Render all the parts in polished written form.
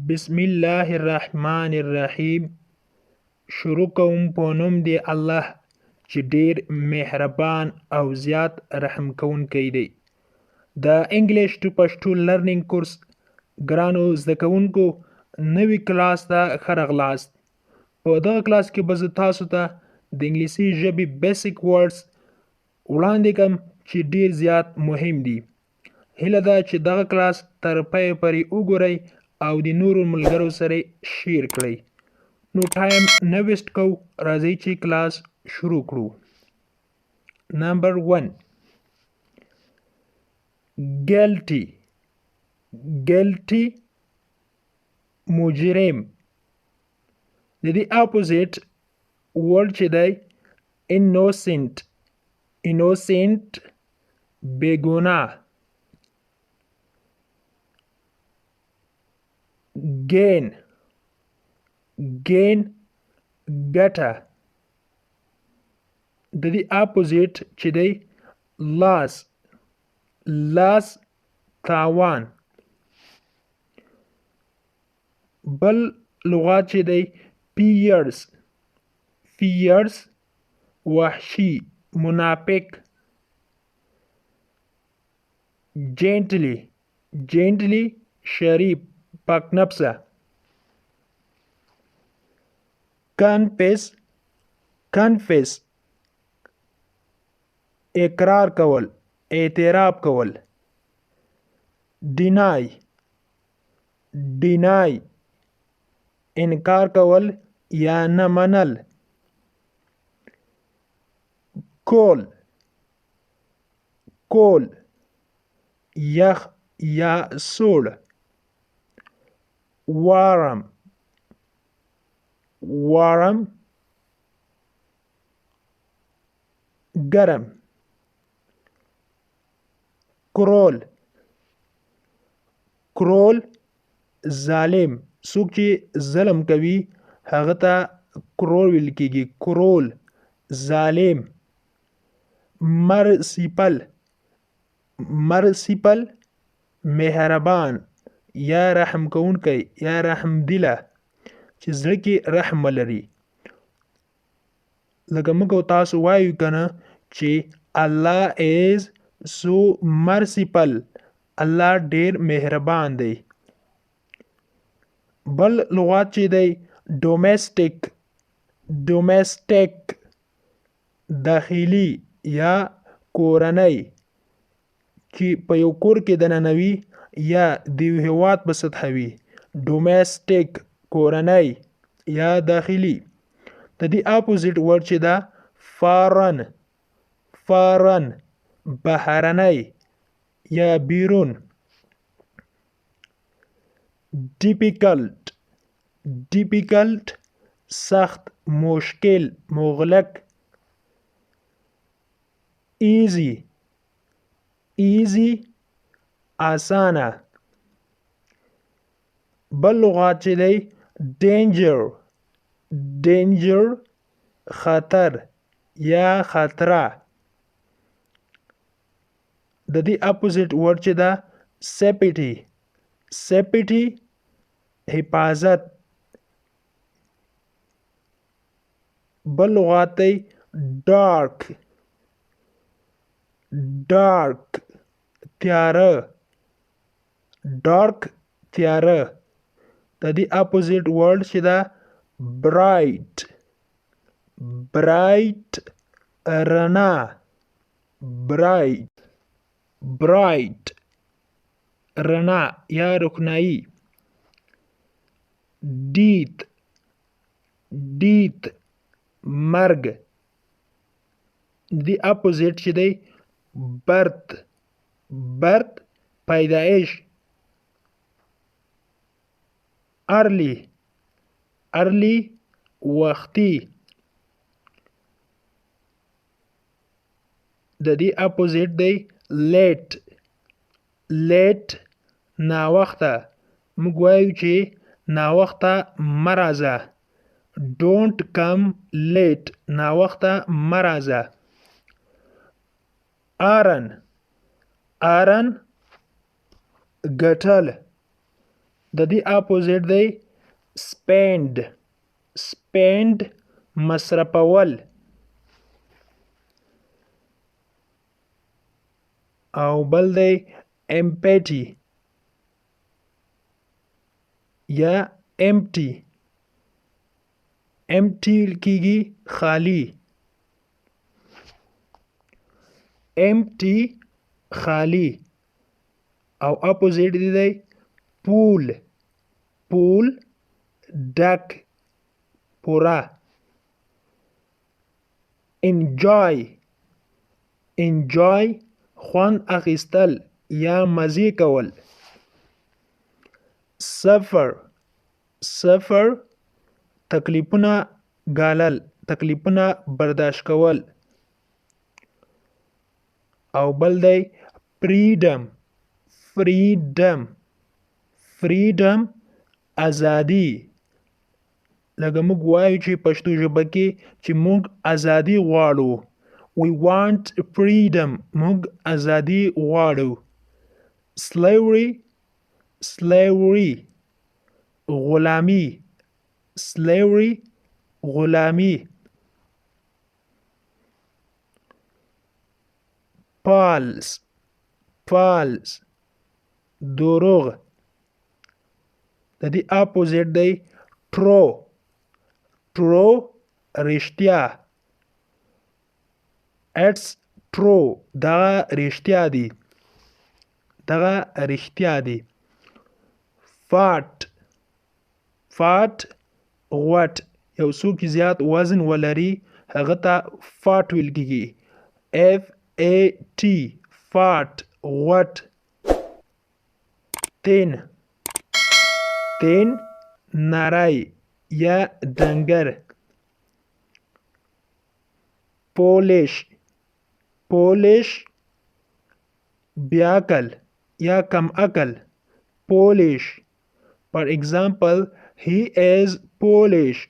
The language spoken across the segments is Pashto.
بسم الله الرحمن الرحیم. شروع کوم په نوم دی الله چې ډیر مهربان او زیات رحم کوونکی دی. د انګلیش ټو پښتو لرنینګ کورس ګرانو زده کوونکو نوی کلاس ته ښه راغلاست. په دغه کلاس کې به زه تاسو ته د انګلیسي ژبې بیسیک ورډز وړاندې کوم چې ډیر زیات مهم دي. هیله ده چې دغه کلاس تر پایه پورې وګورئ او د نورو ملګرو سره شیر کړئ. نو ټایم نه ویسټ کوو، راځئ چې کلاس شروع کړو. نمبر 1 ګلټي. ګلټي مجرم. د دې اپوزیټ ورډ چې دی انوسنت. انوسنت بېګناه. gain. gain ګټه. د دې اپوزیټ چې دی loss. loss تاوان. بل لغات چې دی fierce. fierce وحشي منافق. gently. gently شریف پاک نفسه. confess. confess اقرار کول، اعتراف کول. deny. deny انکار کول یا نه منل. cold. cold یخ یا سوړ. warm. warm ګرم. cruel. cruel ظالم. څوک چې ظلم کوي هغه ته cruel ویل کیږي. cruel ظالم. merciful. merciful مهربان یا رحم کوونکی یا رحم دله چې زړه کې رحم ولري. لکه موږ او تاسو وایو کنه چې الله is so merciful. الله ډیر مهربان دی. بل لغات چې دی domestic. domestic داخلي یا کورنۍ چې په یو کور کې دننه وي یا د یو هیواد په سطحه وي. ډومیسټک کورنۍ یا داخلي. د دې اپوزیټ ورډ چې ده فارن. فارن بهرنۍ یا بیرون. ډیفیکلټ. ډیفیکلټ سخت، مشکل، مغلق. ایزی. ایزی آسانه. بل لغات چې دی ډینجر. ډینجر خطر یا خطره. د دې اپوزیټ ورډ چې ده سیفټي. سیفټي حفاظت. بل لغات دی ډارک. ډارک تیاره. ډارک تیاره. د دې اپوزیټ ورډ چې ده برایټ. برایټ رڼا. برایټ. برایټ رڼا یا روښنایي. ډیت. ډیت مرګ. د اپوزیټ چې دی برت. برت پیدایش. ارلی. ارلی وختي. د دې اپوزیټ دی لیټ. لیټ ناوخته. موږ وایو چې ناوخته مه راځه. ډونټ کم لیټ ناوخته مه راځه. آرن. آرن ګټل. د دې اپوزیټ دی spend spend مصرفول او بل دی empty یا empty empty کیږي خالی empty خالی او اپوزیټ دی پول پول ډک پورا enjoy enjoy خوند اخیستل یا مزې کول suffer suffer تکلیفونه ګالل تکلیفونه برداشت کول او بل دی freedom freedom freedom ازادي لکه موږ وایو چې پښتو ژبه کې چې موږ ازادي غواړو we want freedom موږ ازادي غواړو slavery slavery غلامي slavery غلامي false false دروغ د دې اپوزیټ دی true true رښتیا it's true دغه رښتیا دی دغه رښتیا دی fat fat غوټ یو څوک زیات وزن ولري هغه ته fat ویل کیږي FAT fat غوټ thin thin نری یا ډنګر polish polish بیاکل یا کم عقل polish for example he is polish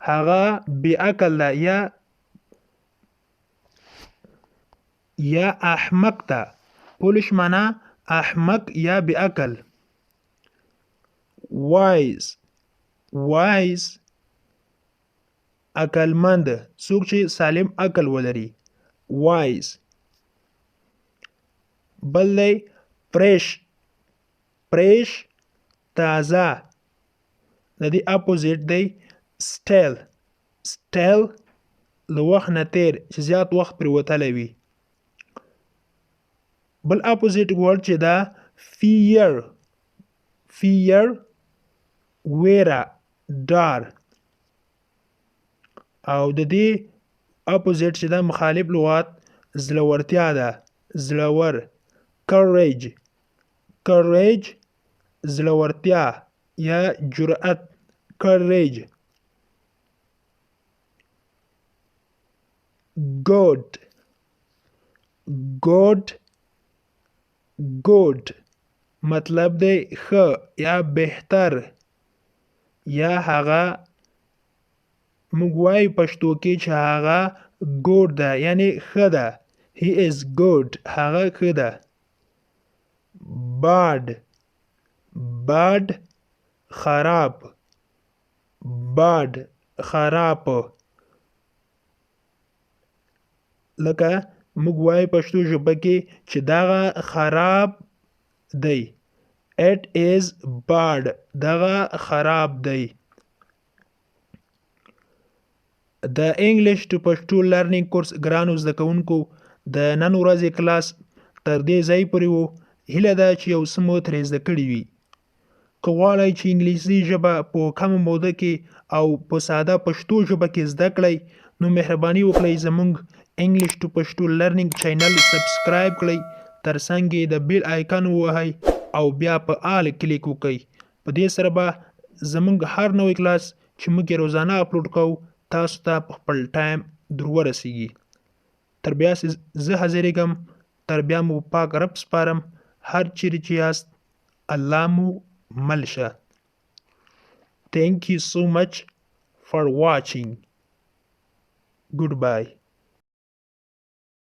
هغه بی عقل ده یا احمق ده polish معنا احمق یا بی عقل wise wise عقلمند څوک چې سالم عقل ولري wise بل دی fresh fresh تازه د دې اپوزیټ دی stale stale له وخت نه تیر چې زیات وخت پرې وتلی وي بل اپوزیټ ورډ چې دا fear fear ویره ډار او د دې اپوزیټ چې دا مخالف لغات زړورتیا ده زړور courage courage زړورتیا یا جرأت courage good good good مطلب دی ښه یا بهتر یا هغه موږ وایو پښتو کې چې هغه good ده یعنی ښه ده he is good هغه ښه ده bad bad خراب bad خراب لکه موږ وایو پښتو ژبه کې چې دغه خراب دی it is bad دغه خراب دی د انګلیش ټو پښتو لرنینګ کورس ګرانو زده کوونکو د نن ورځې کلاس تر دې ځای پورې و هیله ده چې یو څه مو ترې زده کړي وي که غواړئ چې انګلیسي ژبه په کمه موده کې او په ساده پښتو ژبه کې زده کړئ نو مهرباني وکړئ زموږ انګلیش ټو پښتو لرنینګ چینل سبسکرایب کړئ ترڅنګ یې د بیل آیکن ووهئ او بیا په آل کلیک وکړئ په دې سره به زموږ هر نوی کلاس چې موږ یې روزانه اپلوډ کوو تاسو ته په خپل ټایم در ورسیږي تر بیا زه حاضرېږم تر بیا مو پاک رب سپارم هر چیرې چې یاست الله مو مل شه Thank you so much for watching. Goodbye.